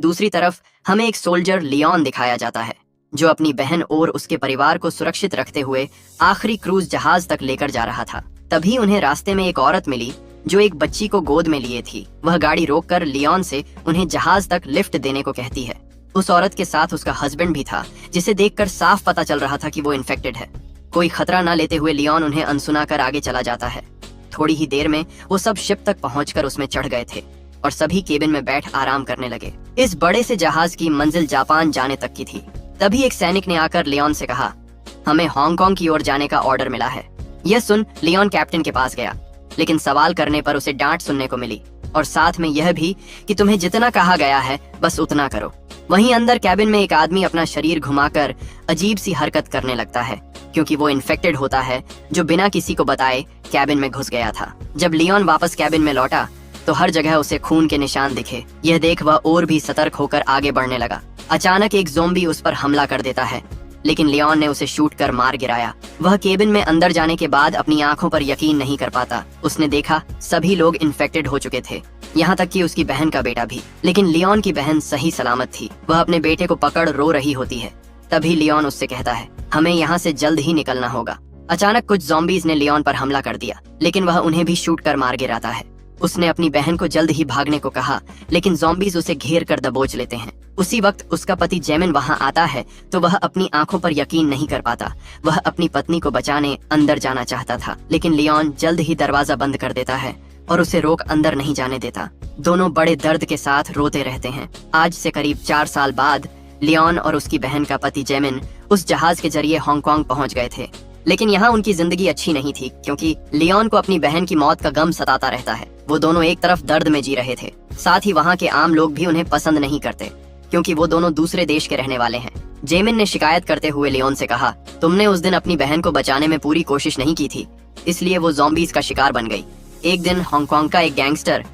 दूसरी तरफ हमें एक सोल्जर लियोन दिखाया जाता है जो अपनी बहन और उसके परिवार को सुरक्षित रखते हुए आखिरी क्रूज जहाज तक लेकर जा रहा था। तभी उन्हें रास्ते में एक औरत मिली जो एक बच्ची को गोद में लिए थी। वह गाड़ी रोककर लियोन से उन्हें जहाज तक लिफ्ट देने को कहती है। उस औरत के साथ उसका हस्बैंड भी था जिसे देखकर साफ पता चल रहा था कि वो इन्फेक्टेड है। कोई खतरा न लेते हुए लियोन उन्हें अनसुना कर आगे चला जाता है। थोड़ी ही देर में वो सब शिप तक पहुंचकर उसमें चढ़ गए थे और सभी केबिन में बैठ आराम करने लगे। इस बड़े से जहाज की मंजिल जापान जाने तक की थी। तभी एक सैनिक ने आकर लियोन से कहा, हमें हांगकांग की ओर जाने का ऑर्डर मिला है। यह सुन लियोन कैप्टन के पास गया, लेकिन सवाल करने पर उसे डांट सुनने को मिली और साथ में यह भी कि तुम्हें जितना कहा गया है बस उतना करो। वहीं अंदर कैबिन में एक आदमी अपना शरीर घुमाकर अजीब सी हरकत करने लगता है क्योंकि वो इन्फेक्टेड होता है, जो बिना किसी को बताए कैबिन में घुस गया था। जब लियोन वापस कैबिन में लौटा तो हर जगह उसे खून के निशान दिखे। यह देख वह और भी सतर्क होकर आगे बढ़ने लगा। अचानक एक ज़ोंबी उस पर हमला कर देता है, लेकिन लियोन ने उसे शूट कर मार गिराया। वह केबिन में अंदर जाने के बाद अपनी आंखों पर यकीन नहीं कर पाता। उसने देखा सभी लोग इन्फेक्टेड हो चुके थे, यहाँ तक कि उसकी बहन का बेटा भी। लेकिन लियोन की बहन सही सलामत थी। वह अपने बेटे को पकड़ रो रही होती है। तभी लियोन उससे कहता है, हमें यहाँ से जल्द ही निकलना होगा। अचानक कुछ ज़ॉम्बीज़ ने लियोन पर हमला कर दिया, लेकिन वह उन्हें भी शूट कर मार गिराता है। उसने अपनी बहन को जल्द ही भागने को कहा, लेकिन ज़ॉम्बीज़ उसे घेर कर दबोच लेते हैं। उसी वक्त उसका पति जेमिन वहां आता है तो वह अपनी आंखों पर यकीन नहीं कर पाता। वह अपनी पत्नी को बचाने अंदर जाना चाहता था, लेकिन लियोन जल्द ही दरवाजा बंद कर देता है और उसे रोक अंदर नहीं जाने देता। दोनों बड़े दर्द के साथ रोते रहते हैं। आज से करीब 4 साल बाद लियोन और उसकी बहन का पति जेमिन उस जहाज के जरिए हांगकांग पहुंच गए थे। लेकिन यहाँ उनकी जिंदगी अच्छी नहीं थी क्योंकि लियोन को अपनी बहन की मौत का गम सताता रहता है। वो दोनों एक तरफ दर्द में जी रहे थे, साथ ही वहाँ के आम लोग भी उन्हें पसंद नहीं करते क्योंकि वो दोनों दूसरे देश के रहने वाले हैं। जेमिन ने शिकायत करते हुए लियोन से कहा, तुमने उस दिन अपनी बहन को बचाने में पूरी कोशिश नहीं की थी, इसलिए वो ज़ॉम्बीज़ का शिकार बन गई। एक दिन हांगकांग का एक गैंगस्टर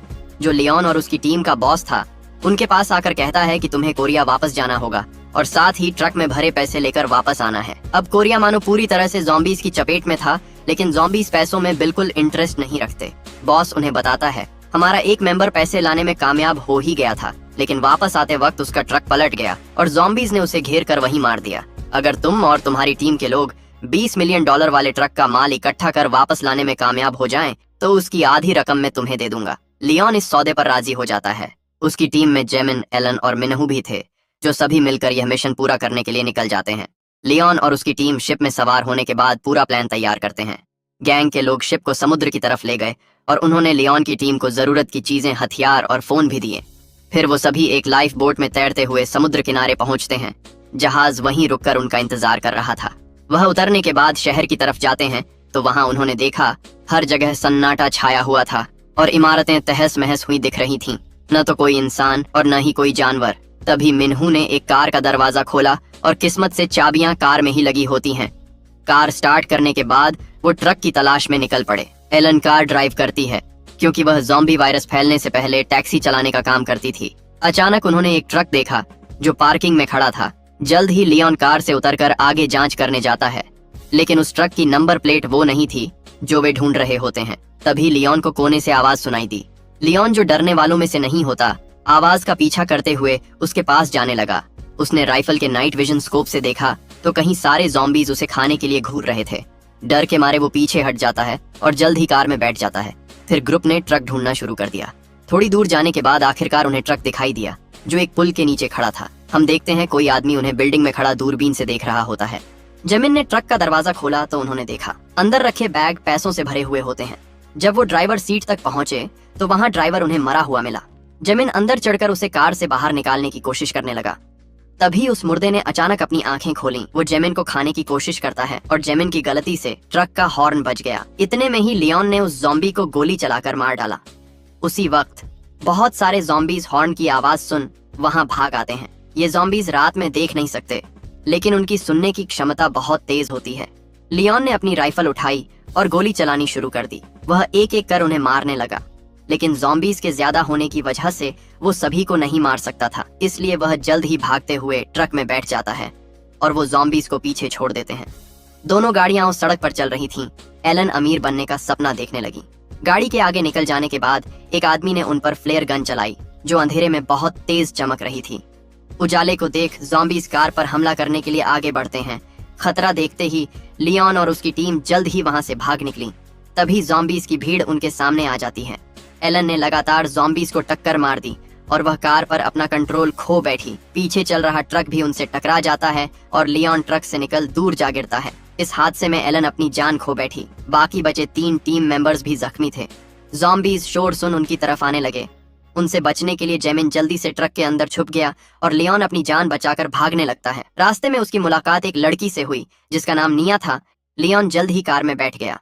जो लियोन और उसकी टीम का बॉस था, उनके पास आकर कहता है कि तुम्हें कोरिया वापस जाना होगा और साथ ही ट्रक में भरे पैसे लेकर वापस आना है। अब कोरिया मानो पूरी तरह से ज़ॉम्बीज़ की चपेट में था, लेकिन ज़ॉम्बीज़ पैसों में बिल्कुल इंटरेस्ट नहीं रखते। बॉस उन्हें बताता है, हमारा एक मेंबर पैसे लाने में कामयाब हो ही गया था, लेकिन वापस आते वक्त उसका ट्रक पलट गया और ज़ॉम्बीज़ ने उसे घेर कर वहीं मार दिया। अगर तुम और तुम्हारी टीम के लोग $20 मिलियन वाले ट्रक का माल इकट्ठा कर वापस लाने में कामयाब हो जाएं, तो उसकी आधी रकम मैं तुम्हें दे दूंगा। लियोन इस सौदे पर राजी हो जाता है। उसकी टीम में जेमिन, एलन और मिनहू भी थे, जो सभी मिलकर यह मिशन पूरा करने के लिए निकल जाते हैं। लियोन और उसकी टीम शिप में सवार होने के बाद पूरा प्लान तैयार करते हैं। गैंग के लोग शिप को समुद्र की तरफ ले गए और उन्होंने लियोन की टीम को जरूरत की चीजें, हथियार और फोन भी दिए। फिर वो सभी एक लाइफ बोट में तैरते हुए समुद्र किनारे पहुंचते हैं। जहाज वहीं रुककर उनका इंतजार कर रहा था। वह उतरने के बाद शहर की तरफ जाते हैं तो वहां उन्होंने देखा हर जगह सन्नाटा छाया हुआ था और इमारतें तहस महस हुई दिख रही थीं। न तो कोई इंसान और न ही कोई जानवर। तभी मिनहू ने एक कार का दरवाजा खोला और किस्मत से चाबियां कार में ही लगी होती हैं। कार स्टार्ट करने के बाद वो ट्रक की तलाश में निकल पड़े। एलन कार ड्राइव करती है क्योंकि वह ज़ॉम्बी वायरस फैलने से पहले टैक्सी चलाने का काम करती थी। अचानक उन्होंने एक ट्रक देखा जो पार्किंग में खड़ा था। जल्द ही लियोन कार से उतरकर आगे जांच करने जाता है, लेकिन उस ट्रक की नंबर प्लेट वो नहीं थी जो वे ढूंढ रहे होते हैं। तभी लियोन को कोने से आवाज सुनाई दी। लियोन, जो डरने वालों में से नहीं होता, आवाज का पीछा करते हुए उसके पास जाने लगा। उसने राइफल के नाइट विजन स्कोप से देखा तो कहीं सारे ज़ॉम्बीज़ उसे खाने के लिए घूर रहे थे। डर के मारे वो पीछे हट जाता है और जल्द ही कार में बैठ जाता है। फिर ग्रुप ने ट्रक ढूंढना शुरू कर दिया। थोड़ी दूर जाने के बाद आखिरकार उन्हें ट्रक दिखाई दिया जो एक पुल के नीचे खड़ा था। हम देखते हैं कोई आदमी उन्हें बिल्डिंग में खड़ा दूरबीन से देख रहा होता है। जेमिन ने ट्रक का दरवाजा खोला तो उन्होंने देखा अंदर रखे बैग पैसों से भरे हुए होते हैं। जब वो ड्राइवर सीट तक पहुंचे तो वहां ड्राइवर उन्हें मरा हुआ मिला। जेमिन अंदर चढ़कर उसे कार से बाहर निकालने की कोशिश करने लगा। तभी उस मुर्दे ने अचानक अपनी आंखें खोलीं। वो जेमिन को खाने की कोशिश करता है और जेमिन की गलती से ट्रक का हॉर्न बज गया। इतने में ही लियोन ने उस ज़ॉम्बी को गोली चलाकर मार डाला। उसी वक्त बहुत सारे ज़ॉम्बीज हॉर्न की आवाज सुन वहां भाग आते हैं। ये ज़ॉम्बीज रात में देख नहीं सकते, लेकिन उनकी सुनने की क्षमता बहुत तेज होती है। लियोन ने अपनी राइफल उठाई और गोली चलानी शुरू कर दी। वह एक एक कर उन्हें मारने लगा, लेकिन ज़ॉम्बीज के ज्यादा होने की वजह से वो सभी को नहीं मार सकता था। इसलिए वह जल्द ही भागते हुए ट्रक में बैठ जाता है और वो ज़ॉम्बीज को पीछे छोड़ देते हैं। दोनों गाड़ियां उस सड़क पर चल रही थीं। एलन अमीर बनने का सपना देखने लगी। गाड़ी के आगे निकल जाने के बाद एक आदमी ने उन पर फ्लेयर गन चलाई जो अंधेरे में बहुत तेज चमक रही थी। उजाले को देख ज़ॉम्बीज कार पर हमला करने के लिए आगे बढ़ते हैं। खतरा देखते ही लियोन और उसकी टीम जल्द ही वहां से भाग निकली। तभी ज़ॉम्बीज की भीड़ उनके सामने आ जाती है। एलन ने लगातार ज़ॉम्बीज को टक्कर मार दी और वह कार पर अपना कंट्रोल खो बैठी। पीछे चल रहा ट्रक भी उनसे टकरा जाता है और लियोन ट्रक से निकल दूर जा गिरता है। इस हादसे में एलन अपनी जान खो बैठी। बाकी बचे 3 टीम मेंबर्स भी जख्मी थे। ज़ॉम्बीज शोर सुन उनकी तरफ आने लगे। उनसे बचने के लिए जेमिन जल्दी से ट्रक के अंदर छुप गया और लियोन अपनी जान बचाकर भागने लगता है। रास्ते में उसकी मुलाकात एक लड़की से हुई जिसका नाम निया था। लियोन जल्द ही कार में बैठ गया।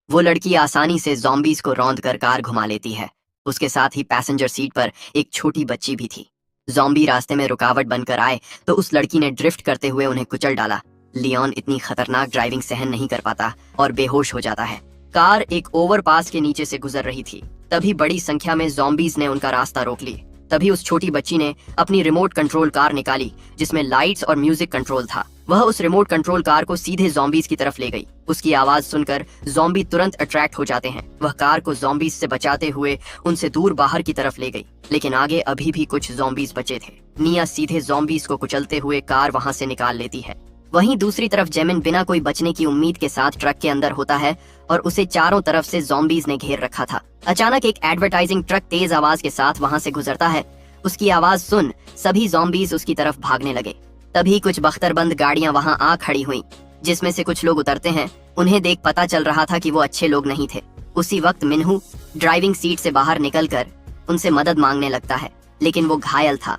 वो लड़की आसानी से ज़ॉम्बीज को रौंद कर कार घुमा लेती है। उसके साथ ही पैसेंजर सीट पर एक छोटी बच्ची भी थी। ज़ॉम्बी रास्ते में रुकावट बनकर आए तो उस लड़की ने ड्रिफ्ट करते हुए उन्हें कुचल डाला। लियोन इतनी खतरनाक ड्राइविंग सहन नहीं कर पाता और बेहोश हो जाता है। कार एक ओवरपास के नीचे से गुजर रही थी। तभी बड़ी संख्या में ज़ॉम्बीज ने उनका रास्ता रोक ली। तभी उस छोटी बच्ची ने अपनी रिमोट कंट्रोल कार निकाली जिसमें लाइट्स और म्यूजिक कंट्रोल था। वह उस रिमोट कंट्रोल कार को सीधे ज़ॉम्बीज की तरफ ले गई। उसकी आवाज सुनकर ज़ॉम्बी तुरंत अट्रैक्ट हो जाते हैं। वह कार को ज़ॉम्बीज से बचाते हुए उनसे दूर बाहर की तरफ ले गई, लेकिन आगे अभी भी कुछ ज़ॉम्बीज बचे थे। निया सीधे ज़ॉम्बीज को कुचलते हुए कार वहां से निकाल लेती है। वहीं दूसरी तरफ जेमिन बिना कोई बचने की उम्मीद के साथ ट्रक के अंदर होता है और उसे चारों तरफ से ज़ॉम्बीज ने घेर रखा था। अचानक एक एडवर्टाइजिंग ट्रक तेज आवाज के साथ वहां से गुजरता है। उसकी आवाज सुन सभी ज़ॉम्बीज उसकी तरफ भागने लगे। तभी कुछ बख्तरबंद गाड़ियां वहां आ खड़ी हुई जिसमें से कुछ लोग उतरते हैं। उन्हें देख पता चल रहा था कि वो अच्छे लोग नहीं थे। उसी वक्त मिन्हू ड्राइविंग सीट से बाहर निकलकर उनसे मदद मांगने लगता है, लेकिन वो घायल था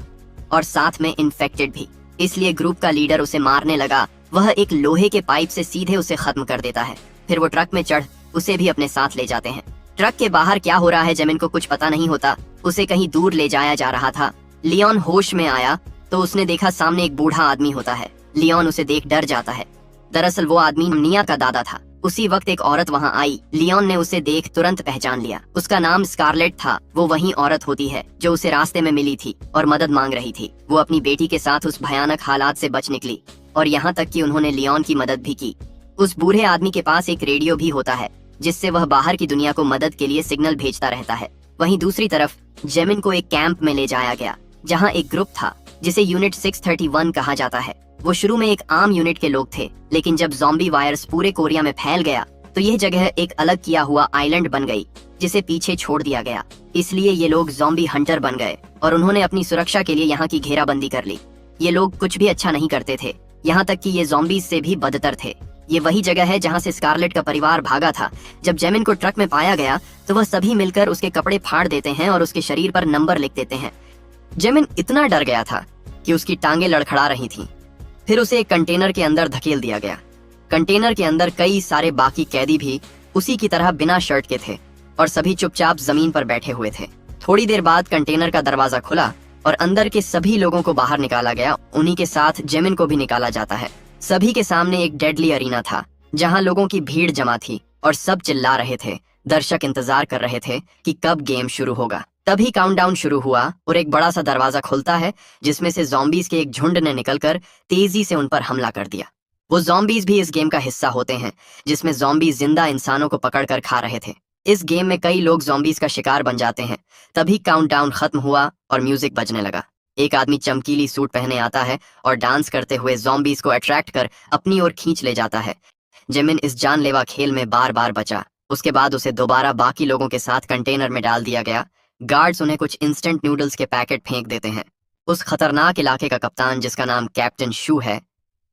और साथ में इन्फेक्टेड भी, इसलिए ग्रुप का लीडर उसे मारने लगा। वह एक लोहे के पाइप से सीधे उसे खत्म कर देता है। फिर वो ट्रक में चढ़ उसे भी अपने साथ ले जाते हैं। ट्रक के बाहर क्या हो रहा है जेमिन को कुछ पता नहीं होता। उसे कहीं दूर ले जाया जा रहा था। लियोन होश में आया तो उसने देखा सामने एक बूढ़ा आदमी होता है। लियोन उसे देख डर जाता है। दरअसल वो आदमी निया का दादा था। उसी वक्त एक औरत वहां आई। लियोन ने उसे देख तुरंत पहचान लिया। उसका नाम स्कारलेट था। वो वही औरत होती है जो उसे रास्ते में मिली थी और मदद मांग रही थी। वो अपनी बेटी के साथ उस भयानक हालात से बच निकली और यहाँ तक कि उन्होंने लियोन की मदद भी की। उस बूढ़े आदमी के पास एक रेडियो भी होता है जिससे वह बाहर की दुनिया को मदद के लिए सिग्नल भेजता रहता है। वहीं दूसरी तरफ जेमिन को एक कैंप में ले जाया गया जहाँ एक ग्रुप था जिसे यूनिट 631 कहा जाता है। वो शुरू में एक आम यूनिट के लोग थे, लेकिन जब ज़ॉम्बी वायरस पूरे कोरिया में फैल गया तो यह जगह एक अलग किया हुआ आइलैंड बन गई जिसे पीछे छोड़ दिया गया। इसलिए ये लोग ज़ॉम्बी हंटर बन गए और उन्होंने अपनी सुरक्षा के लिए यहाँ की घेराबंदी कर ली। ये लोग कुछ भी अच्छा नहीं करते थे, यहाँ तक कि ये ज़ॉम्बीज से भी बदतर थे। ये वही जगह है जहाँ से स्कारलेट का परिवार भागा था। जब जेमिन को ट्रक में पाया गया तो वह सभी मिलकर उसके कपड़े फाड़ देते हैं और उसके शरीर पर नंबर लिख देते हैं। जेमिन इतना डर गया था कि उसकी टांगे लड़खड़ा रही थीं। फिर उसे एक कंटेनर के अंदर धकेल दिया गया। कंटेनर के अंदर कई सारे बाकी कैदी भी उसी की तरह बिना शर्ट के थे और सभी चुपचाप जमीन पर बैठे हुए थे। थोड़ी देर बाद कंटेनर का दरवाजा खुला और अंदर के सभी लोगों को बाहर निकाला गया। उन्हीं के साथ जेमिन को भी निकाला जाता है। सभी के सामने एक डेडली अरीना था जहां लोगों की भीड़ जमा थी और सब चिल्ला रहे थे। दर्शक इंतजार कर रहे थे कि कब गेम शुरू होगा। तभी काउंटडाउन शुरू हुआ और एक बड़ा सा दरवाजा खुलता है जिसमें से ज़ॉम्बीज के एक झुंड ने निकलकर तेजी से उन पर हमला कर दिया। वो ज़ॉम्बीज भी इस गेम का हिस्सा होते हैं जिसमें ज़ॉम्बी जिंदा इंसानों को पकड़कर खा रहे थे। इस गेम में कई लोग ज़ॉम्बीज का शिकार बन जाते हैं। तभी काउंटडाउन खत्म हुआ और म्यूजिक बजने लगा। एक आदमी चमकीली सूट पहने आता है और डांस करते हुए ज़ॉम्बीज को अट्रैक्ट कर अपनी ओर खींच ले जाता है। जेमिन इस जानलेवा खेल में बार बार बचा। उसके बाद उसे दोबारा बाकी लोगों के साथ कंटेनर में डाल दिया गया। गार्ड्स उन्हें कुछ इंस्टेंट नूडल्स के पैकेट फेंक देते हैं। उस खतरनाक इलाके का कप्तान जिसका नाम कैप्टन शू है,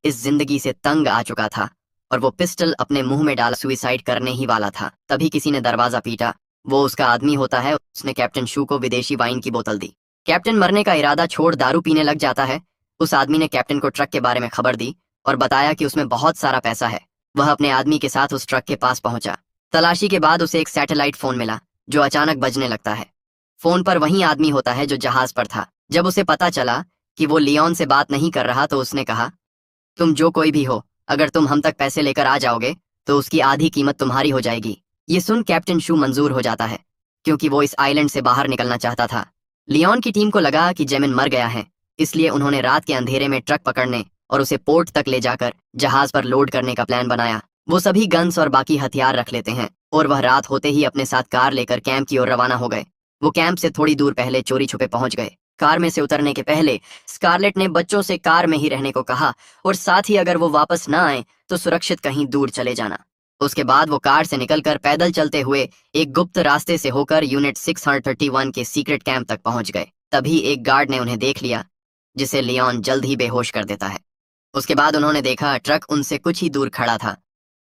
इस जिंदगी से तंग आ चुका था और वो पिस्टल अपने मुंह में डाल सुइसाइड करने ही वाला था। तभी किसी ने दरवाजा पीटा। वो उसका आदमी होता है। उसने कैप्टन शू को विदेशी वाइन की बोतल दी। कैप्टन मरने का इरादा छोड़ दारू पीने लग जाता है। उस आदमी ने कैप्टन को ट्रक के बारे में खबर दी और बताया कि उसमें बहुत सारा पैसा है। वह अपने आदमी के साथ उस ट्रक के पास पहुंचा। तलाशी के बाद उसे एक सैटेलाइट फोन मिला जो अचानक बजने लगता है। फोन पर वही आदमी होता है जो जहाज पर था। जब उसे पता चला कि वो लियोन से बात नहीं कर रहा तो उसने कहा, तुम जो कोई भी हो, अगर तुम हम तक पैसे लेकर आ जाओगे तो उसकी आधी कीमत तुम्हारी हो जाएगी। ये सुन कैप्टन शू मंजूर हो जाता है क्योंकि वो इस आइलैंड से बाहर निकलना चाहता था। लियोन की टीम को लगा कि जेमिन मर गया है, इसलिए उन्होंने रात के अंधेरे में ट्रक पकड़ने और उसे पोर्ट तक ले जाकर जहाज पर लोड करने का प्लान बनाया। वो सभी गन्स और बाकी हथियार रख लेते हैं और वह रात होते ही अपने साथ कार लेकर कैंप की ओर रवाना हो गए। वो कैंप से थोड़ी दूर पहले चोरी छुपे पहुंच गए। कार में से उतरने के पहले स्कारलेट ने बच्चों से कार में ही रहने को कहा और साथ ही अगर वो वापस ना आए तो सुरक्षित कहीं दूर चले जाना। उसके बाद वो कार से निकलकर पैदल चलते हुए एक गुप्त रास्ते से होकर यूनिट 631 के सीक्रेट कैंप तक पहुंच गए। तभी एक गार्ड ने उन्हें देख लिया, जिसे लियोन जल्द ही बेहोश कर देता है। उसके बाद उन्होंने देखा ट्रक उनसे कुछ ही दूर खड़ा था।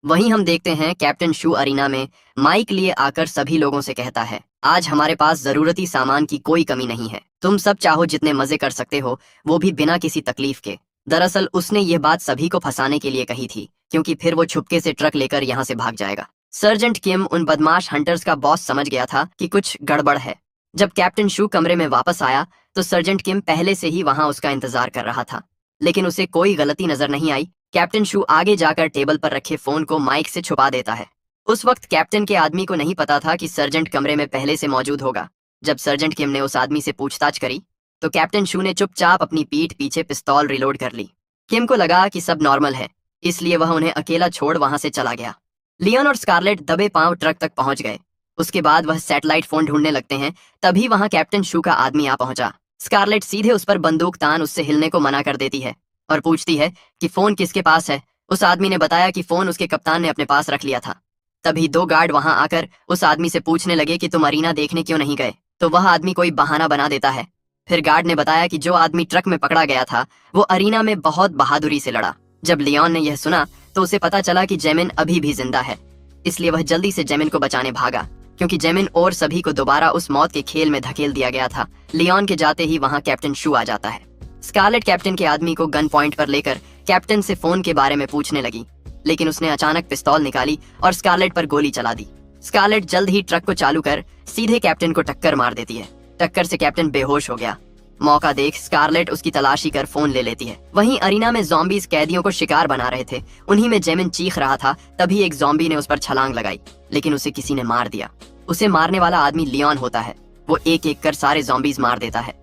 वहीं हम देखते हैं कैप्टन शू अरीना में माइक लिए आकर सभी लोगों से कहता है, आज हमारे पास जरूरती सामान की कोई कमी नहीं है, तुम सब चाहो जितने मजे कर सकते हो, वो भी बिना किसी तकलीफ के। दरअसल उसने ये बात सभी को फंसाने के लिए कही थी, क्योंकि फिर वो छुपके से ट्रक लेकर यहाँ से भाग जाएगा। सर्जेंट किम उन बदमाश हंटर्स का बॉस समझ गया था कि कुछ गड़बड़ है। जब कैप्टन शू कमरे में वापस आया तो सर्जेंट किम पहले से ही वहां उसका इंतजार कर रहा था, लेकिन उसे कोई गलती नजर नहीं आई। कैप्टन शू आगे जाकर टेबल पर रखे फोन को माइक से छुपा देता है। उस वक्त कैप्टन के आदमी को नहीं पता था कि सर्जेंट कमरे में पहले से मौजूद होगा। जब सर्जेंट किम ने उस आदमी से पूछताछ करी तो कैप्टन शू ने चुपचाप अपनी पीठ पीछे पिस्तौल रिलोड कर ली। किम को लगा कि सब नॉर्मल है, इसलिए वह उन्हें अकेला छोड़ वहां से चला गया। लियोन और स्कारलेट दबे पांव ट्रक तक पहुंच गए। उसके बाद वह सैटेलाइट फोन ढूंढने लगते हैं। तभी वहां कैप्टन शू का आदमी आ पहुंचा। स्कारलेट सीधे उस पर बंदूक तान उससे हिलने को मना कर देती है और पूछती है कि फोन किसके पास है। उस आदमी ने बताया कि फोन उसके कप्तान ने अपने पास रख लिया था। तभी दो गार्ड वहां आकर उस आदमी से पूछने लगे कि तुम अरीना देखने क्यों नहीं गए, तो वह आदमी कोई बहाना बना देता है। फिर गार्ड ने बताया कि जो आदमी ट्रक में पकड़ा गया था वो अरीना में बहुत बहादुरी से लड़ा। जब लियोन ने यह सुना तो उसे पता चला कि जेमिन अभी भी जिंदा है, इसलिए वह जल्दी से जेमिन को बचाने भागा, क्योंकि जेमिन और सभी को दोबारा उस मौत के खेल में धकेल दिया गया था। लियोन के जाते ही वहां कैप्टन शू आ जाता है। स्कारलेट कैप्टन के आदमी को गन पॉइंट पर लेकर कैप्टन से फोन के बारे में पूछने लगी, लेकिन उसने अचानक पिस्तौल निकाली और स्कारलेट पर गोली चला दी। स्कारलेट जल्द ही ट्रक को चालू कर सीधे कैप्टन को टक्कर मार देती है। टक्कर से कैप्टन बेहोश हो गया। मौका देख स्कारलेट उसकी तलाशी कर फोन ले लेती है। वहीं अरीना में ज़ॉम्बीज़ कैदियों को शिकार बना रहे थे। उन्हीं में जेमिन चीख रहा था। तभी एक ज़ॉम्बी ने उस पर छलांग लगाई, लेकिन उसे किसी ने मार दिया। उसे मारने वाला आदमी लियोन होता है। वो एक एक कर सारे ज़ॉम्बीज़ मार देता है।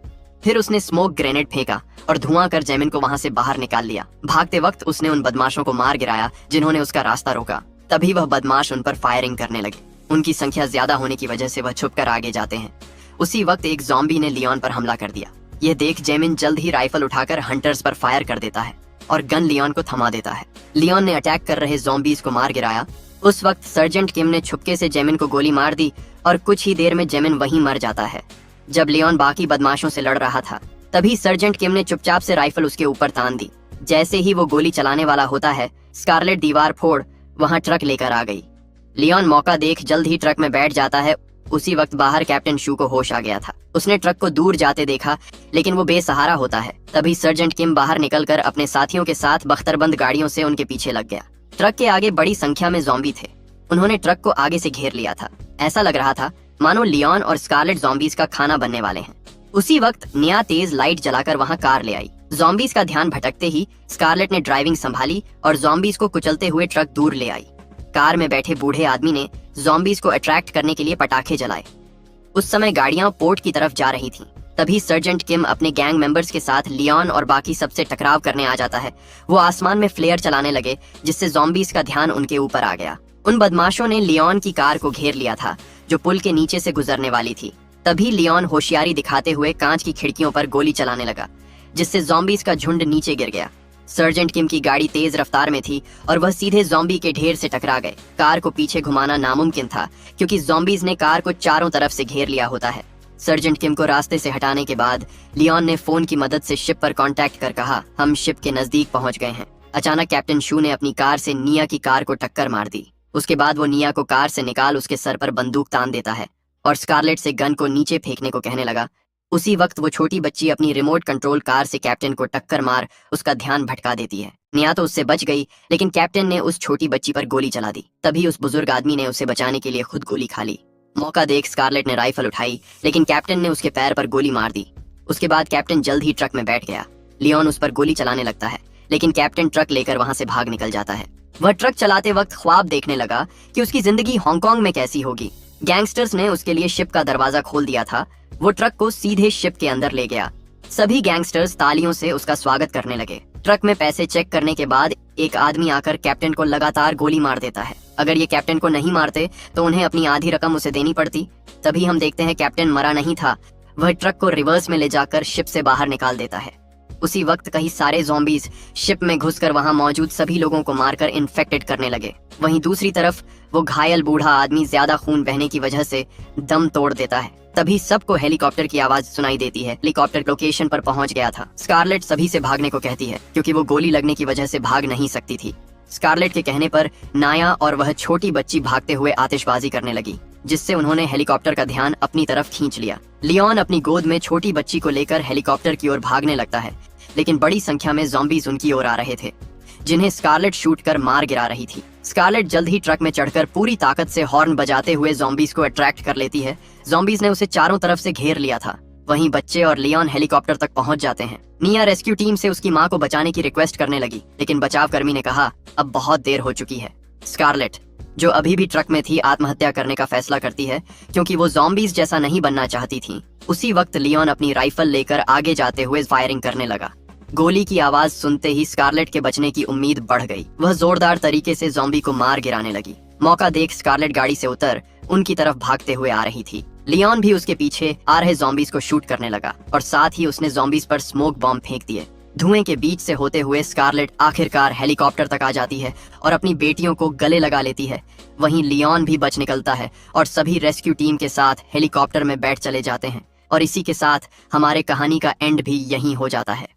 फिर उसने स्मोक ग्रेनेड फेंका और धुआं कर जेमिन को वहां से बाहर निकाल लिया। भागते वक्त उसने उन बदमाशों को मार गिराया जिन्होंने उसका रास्ता रोका। तभी वह बदमाश उन पर फायरिंग करने लगे। उनकी संख्या ज्यादा होने की वजह से वह छुपकर आगे जाते हैं। उसी वक्त एक ज़ॉम्बी ने लियोन पर हमला कर दिया। यह देख जेमिन जल्द ही राइफल उठाकर हंटर्स पर फायर कर देता है और गन लियोन को थमा देता है। लियोन ने अटैक कर रहे ज़ॉम्बीज को मार गिराया। उस वक्त सर्जेंट किम ने छुपके से जेमिन को गोली मार दी और कुछ ही देर में जेमिन वहीं मर जाता है। जब लियोन बाकी बदमाशों से लड़ रहा था तभी सर्जेंट किम ने चुपचाप से राइफल उसके ऊपर तान दी। जैसे ही वो गोली चलाने वाला होता है, स्कारलेट दीवार फोड़ वहां ट्रक लेकर आ गई। लियोन मौका देख जल्द ही ट्रक में बैठ जाता है। उसी वक्त बाहर कैप्टन शू को होश आ गया था। उसने ट्रक को दूर जाते देखा, लेकिन वो बेसहारा होता है। तभी सर्जेंट किम बाहर निकलकर अपने साथियों के साथ बख्तरबंद गाड़ियों से उनके पीछे लग गया। ट्रक के आगे बड़ी संख्या में ज़ॉम्बी थे। उन्होंने ट्रक को आगे से घेर लिया था। ऐसा लग रहा था मानो लियोन और स्कारलेट ज़ॉम्बीज का खाना बनने वाले हैं। उसी वक्त निया तेज लाइट जलाकर वहां कार ले आई। ज़ॉम्बीज का ध्यान भटकते ही स्कारलेट ने ड्राइविंग संभाली और ज़ॉम्बीज को कुचलते हुए ट्रक दूर ले आई। कार में बैठे बूढ़े आदमी ने ज़ॉम्बीज को अट्रैक्ट करने के लिए पटाखे जलाए। उस समय गाड़ियां पोर्ट की तरफ जा रही थीं। तभी सर्जेंट किम अपने गैंग मेंबर्स के साथ लियोन और बाकी सबसे टकराव करने आ जाता है। वो आसमान में फ्लेयर चलाने लगे, जिससे ज़ॉम्बीज का ध्यान उनके ऊपर आ गया। उन बदमाशों ने लियोन की कार को घेर लिया था, जो पुल के नीचे से गुजरने वाली थी। तभी लियोन होशियारी दिखाते हुए कांच की खिड़कियों पर गोली चलाने लगा, जिससे ज़ॉम्बीज का झुंड नीचे गिर गया। सर्जेंट किम की गाड़ी तेज रफ्तार में थी और वह सीधे ज़ॉम्बी के ढेर से टकरा गए। कार को पीछे घुमाना नामुमकिन था, क्योंकि ज़ॉम्बीज ने कार को चारों तरफ से घेर लिया होता है। सर्जेंट किम को रास्ते से हटाने के बाद लियोन ने फोन की मदद से शिप पर कांटेक्ट कर कहा, हम शिप के नजदीक पहुंच गए हैं। अचानक कैप्टन शू ने अपनी कार से निया की कार को टक्कर मार दी। उसके बाद वो निया को कार से निकाल उसके सर पर बंदूक तान देता है और स्कारलेट से गन को नीचे फेंकने को कहने लगा। उसी वक्त वो छोटी बच्ची अपनी रिमोट कंट्रोल कार से कैप्टन को टक्कर मार उसका ध्यान भटका देती है। निया तो उससे बच गई, लेकिन कैप्टन ने उस छोटी बच्ची पर गोली चला दी। तभी उस बुजुर्ग आदमी ने उसे बचाने के लिए खुद गोली खा ली। मौका देख स्कारलेट ने राइफल उठाई, लेकिन कैप्टन ने उसके पैर पर गोली मार दी। उसके बाद कैप्टन जल्द ही ट्रक में बैठ गया। लियोन उस पर गोली चलाने लगता है, लेकिन कैप्टन ट्रक लेकर वहां से भाग निकल जाता है। वह ट्रक चलाते वक्त ख्वाब देखने लगा कि उसकी जिंदगी हांगकांग में कैसी होगी। गैंगस्टर्स ने उसके लिए शिप का दरवाजा खोल दिया था। वो ट्रक को सीधे शिप के अंदर ले गया। सभी गैंगस्टर्स तालियों से उसका स्वागत करने लगे। ट्रक में पैसे चेक करने के बाद एक आदमी आकर कैप्टन को लगातार गोली मार देता है। अगर ये कैप्टन को नहीं मारते तो उन्हें अपनी आधी रकम उसे देनी पड़ती। तभी हम देखते हैं कैप्टन मरा नहीं था, वह ट्रक को रिवर्स में ले जाकर शिप से बाहर निकाल देता है। उसी वक्त कई सारे ज़ॉम्बीज शिप में घुसकर वहां मौजूद सभी लोगों को मारकर इन्फेक्टेड करने लगे। वहीं दूसरी तरफ वो घायल बूढ़ा आदमी ज्यादा खून बहने की वजह से दम तोड़ देता है। तभी सबको हेलीकॉप्टर की आवाज सुनाई देती है। हेलीकॉप्टर लोकेशन पर पहुंच गया था। स्कारलेट सभी से भागने को कहती है क्योंकि वो गोली लगने की वजह से भाग नहीं सकती थी। स्कारलेट के कहने पर नाया और वह छोटी बच्ची भागते हुए आतिशबाजी करने लगी, जिससे उन्होंने हेलीकॉप्टर का ध्यान अपनी तरफ खींच लिया। लियोन अपनी गोद में छोटी बच्ची को लेकर हेलीकॉप्टर की ओर भागने लगता है, लेकिन बड़ी संख्या में ज़ॉम्बीज उनकी ओर आ रहे थे, जिन्हें स्कारलेट शूट कर मार गिरा रही थी। स्कारलेट जल्द ही ट्रक में चढ़कर पूरी ताकत से हॉर्न बजाते हुए ज़ॉम्बीज को अट्रैक्ट कर लेती है। ज़ॉम्बीज ने उसे चारों तरफ से घेर लिया था। वहीं बच्चे और लियोन हेलीकॉप्टर तक पहुंच जाते हैं। निया रेस्क्यू टीम से उसकी मां को बचाने की रिक्वेस्ट करने लगी, लेकिन बचाव कर्मी ने कहा अब बहुत देर हो चुकी है। स्कारलेट, जो अभी भी ट्रक में थी, आत्महत्या करने का फैसला करती है क्योंकि वो ज़ॉम्बीज जैसा नहीं बनना चाहती थी। उसी वक्त लियोन अपनी राइफल लेकर आगे जाते हुए फायरिंग करने लगा। गोली की आवाज सुनते ही स्कारलेट के बचने की उम्मीद बढ़ गई। वह जोरदार तरीके से ज़ॉम्बी को मार गिराने लगी। मौका देख स्कारलेट गाड़ी से उतर उनकी तरफ भागते हुए आ रही थी। लियोन भी उसके पीछे आ रहे ज़ॉम्बीज को शूट करने लगा और साथ ही उसने ज़ॉम्बीज पर स्मोक बॉम्ब फेंक दिए। धुएं के बीच से होते हुए स्कारलेट आखिरकार हेलीकॉप्टर तक आ जाती है और अपनी बेटियों को गले लगा लेती है। वहीं लियोन भी बच निकलता है और सभी रेस्क्यू टीम के साथ हेलीकॉप्टर में बैठ चले जाते हैं। और इसी के साथ हमारे कहानी का एंड भी यहीं हो जाता है।